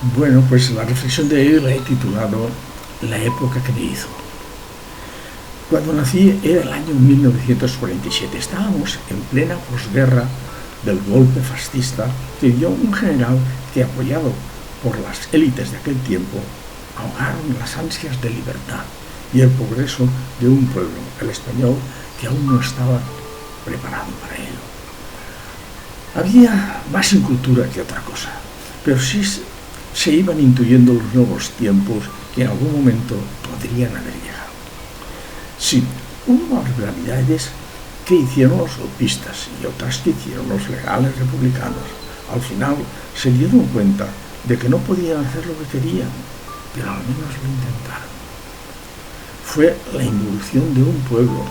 Bueno, pues la reflexión de hoy la he titulado La época que me hizo. Cuando nací era el año 1947. Estábamos en plena posguerra del golpe fascista que dio un general que, apoyado por las élites de aquel tiempo, ahogaron las ansias de libertad y el progreso de un pueblo, el español, que aún no estaba preparado para ello. Había más incultura que otra cosa, pero sí se iban intuyendo los nuevos tiempos que en algún momento podrían haber llegado. Sí, hubo barbaridades que hicieron los golpistas y otras que hicieron los legales republicanos. Al final se dieron cuenta de que no podían hacer lo que querían, pero al menos lo intentaron. Fue la involución de un pueblo,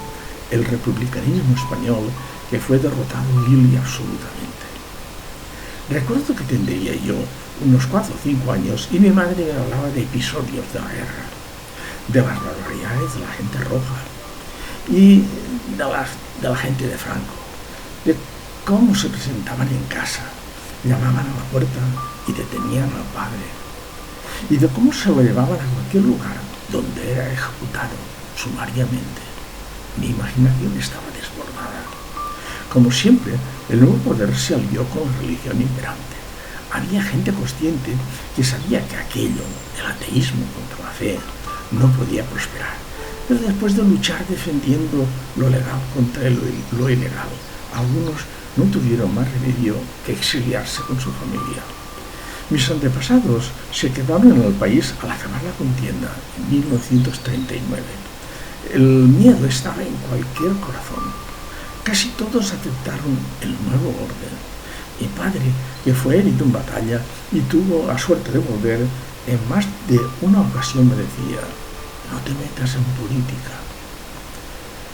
el republicanismo español, que fue derrotado vil y absolutamente. Recuerdo que tendría yo unos 4 o 5 años y mi madre me hablaba de episodios de la guerra, de las barbaridades de la gente roja y de la gente de Franco, de cómo se presentaban en casa, llamaban a la puerta y detenían al padre, y de cómo se lo llevaban a cualquier lugar donde era ejecutado sumariamente. Mi imaginación estaba desbordada. Como siempre, el nuevo poder se alió con la religión imperante. Había gente consciente que sabía que aquello, el ateísmo contra la fe, no podía prosperar. Pero después de luchar defendiendo lo legal contra lo ilegal, algunos no tuvieron más remedio que exiliarse con su familia. Mis antepasados se quedaron en el país al acabar la contienda en 1939. El miedo estaba en cualquier corazón. Casi todos aceptaron el nuevo orden. Mi padre, que fue herido en batalla y tuvo la suerte de volver, en más de una ocasión me decía: no te metas en política.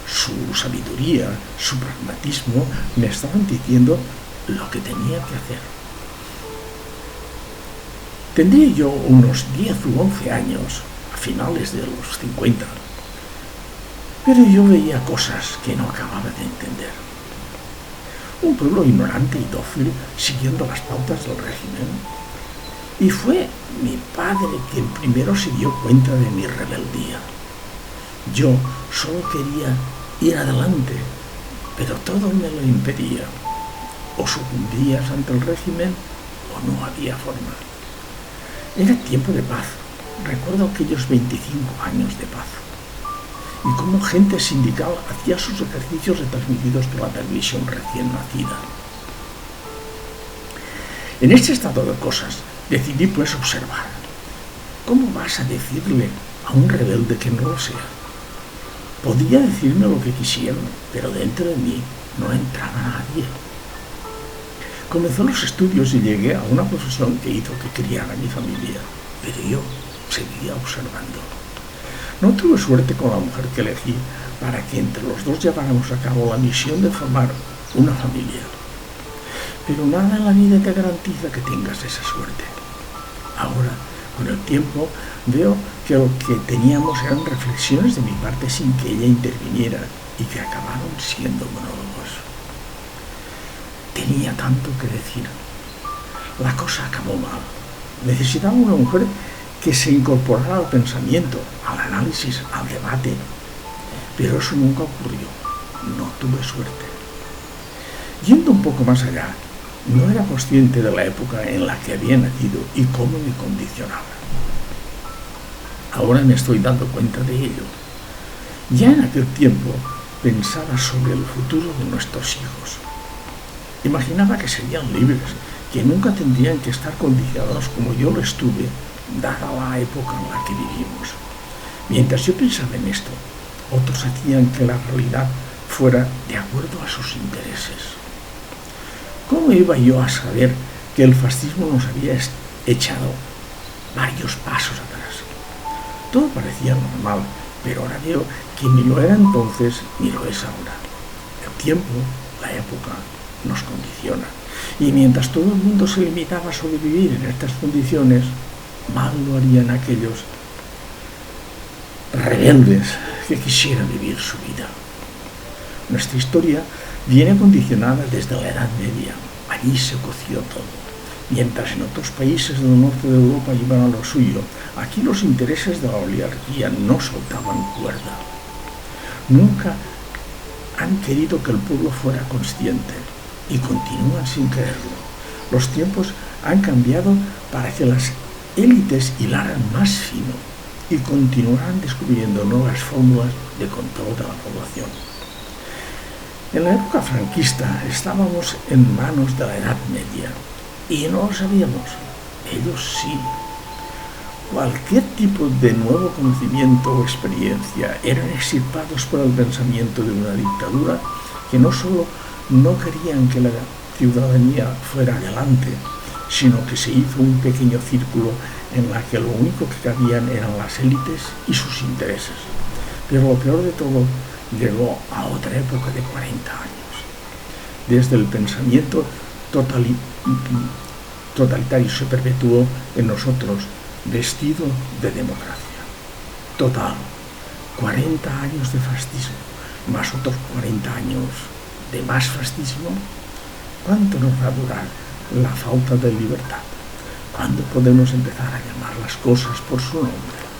Su sabiduría, su pragmatismo me estaban diciendo lo que tenía que hacer. Tendría yo unos 10 u 11 años, a finales de los 50, pero yo veía cosas que no acababa de entender. Un pueblo ignorante y dócil siguiendo las pautas del régimen. Y fue mi padre quien primero se dio cuenta de mi rebeldía. Yo solo quería ir adelante, pero todo me lo impedía. O sucumbías ante el régimen o no había forma. Era tiempo de paz. Recuerdo aquellos 25 años de paz. Y cómo gente sindical hacía sus ejercicios retransmitidos por la televisión recién nacida. En este estado de cosas, decidí pues observar. ¿Cómo vas a decirle a un rebelde que no lo sea? Podía decirme lo que quisieran, pero dentro de mí no entraba nadie. Comencé los estudios y llegué a una profesión que hizo que criara a mi familia, pero yo seguía observando. No tuve suerte con la mujer que elegí para que entre los dos lleváramos a cabo la misión de formar una familia. Pero nada en la vida te garantiza que tengas esa suerte. Ahora, con el tiempo, veo que lo que teníamos eran reflexiones de mi parte sin que ella interviniera y que acabaron siendo monólogos. Tenía tanto que decir. La cosa acabó mal. Necesitaba una mujer que se incorporara al pensamiento, al análisis, al debate. Pero eso nunca ocurrió. No tuve suerte. Yendo un poco más allá, no era consciente de la época en la que había nacido y cómo me condicionaba. Ahora me estoy dando cuenta de ello. Ya en aquel tiempo pensaba sobre el futuro de nuestros hijos. Imaginaba que serían libres, que nunca tendrían que estar condicionados como yo lo estuve, dada la época en la que vivimos. Mientras yo pensaba en esto, otros hacían que la realidad fuera de acuerdo a sus intereses. ¿Cómo iba yo a saber que el fascismo nos había echado varios pasos atrás? Todo parecía normal, pero ahora veo que ni lo era entonces ni lo es ahora. El tiempo, la época, nos condiciona. Y mientras todo el mundo se limitaba a sobrevivir en estas condiciones, mal lo harían aquellos rebeldes que quisieran vivir su vida. Nuestra historia viene condicionada desde la Edad Media. Allí se coció todo. Mientras en otros países del norte de Europa iban a lo suyo, aquí los intereses de la oligarquía no soltaban cuerda. Nunca han querido que el pueblo fuera consciente y continúan sin creerlo. Los tiempos han cambiado para que las élites hilaran más fino y continuarán descubriendo nuevas fórmulas de control de la población. En la época franquista estábamos en manos de la Edad Media y no lo sabíamos. Ellos sí. Cualquier tipo de nuevo conocimiento o experiencia eran extirpados por el pensamiento de una dictadura que no solo no querían que la ciudadanía fuera adelante, sino que se hizo un pequeño círculo en la que lo único que cabían eran las élites y sus intereses. Pero lo peor de todo llegó a otra época de 40 años. Desde el pensamiento totalitario se perpetuó en nosotros, vestido de democracia. Total, 40 años de fascismo, más otros 40 años de más fascismo. ¿Cuánto nos va a durar la falta de libertad? ¿Cuándo podemos empezar a llamar las cosas por su nombre?